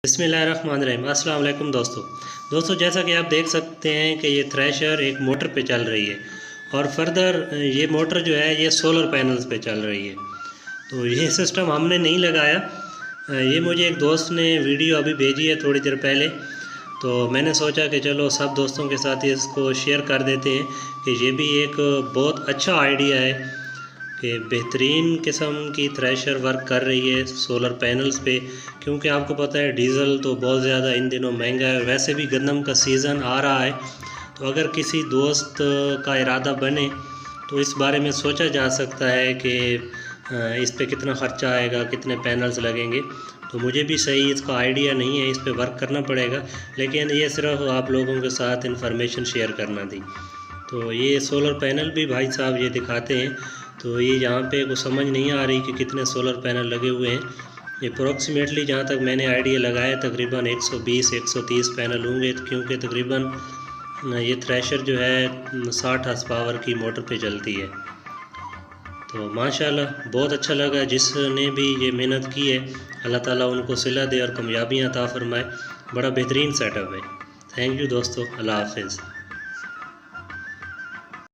बिस्मिल्लाहिर्रहमानिर्रहीम। अस्सलाम वालेकुम दोस्तों, जैसा कि आप देख सकते हैं कि ये थ्रेशर एक मोटर पे चल रही है और फर्दर ये मोटर जो है ये सोलर पैनल्स पे चल रही है। तो ये सिस्टम हमने नहीं लगाया, ये मुझे एक दोस्त ने वीडियो अभी भेजी है थोड़ी देर पहले। तो मैंने सोचा कि चलो सब दोस्तों के साथ इसको शेयर कर देते हैं कि ये भी एक बहुत अच्छा आइडिया है कि बेहतरीन किस्म की थ्रेशर वर्क कर रही है सोलर पैनल्स पे। क्योंकि आपको पता है डीज़ल तो बहुत ज़्यादा इन दिनों महंगा है, वैसे भी गंदम का सीज़न आ रहा है। तो अगर किसी दोस्त का इरादा बने तो इस बारे में सोचा जा सकता है कि इस पे कितना ख़र्चा आएगा, कितने पैनल्स लगेंगे। तो मुझे भी सही इसका आइडिया नहीं है, इस पे वर्क करना पड़ेगा, लेकिन ये सिर्फ आप लोगों के साथ इन्फॉर्मेशन शेयर करना थी। तो ये सोलर पैनल भी भाई साहब ये दिखाते हैं। तो ये यहाँ पे कुछ समझ नहीं आ रही कि कितने सोलर पैनल लगे हुए हैं। अप्रोक्सीमेटली जहाँ तक मैंने आइडिया लगाया तकरीबन 120-130 पैनल होंगे, क्योंकि तकरीबन ये थ्रेशर जो है 60 हॉर्स पावर की मोटर पे चलती है। तो माशाल्लाह बहुत अच्छा लगा, जिसने भी ये मेहनत की है अल्लाह ताला उनको सिला दे और कामयाबियाँ अता फरमाए। बड़ा बेहतरीन सेटअप है। थैंक यू दोस्तों, अल्लाह हाफिज़।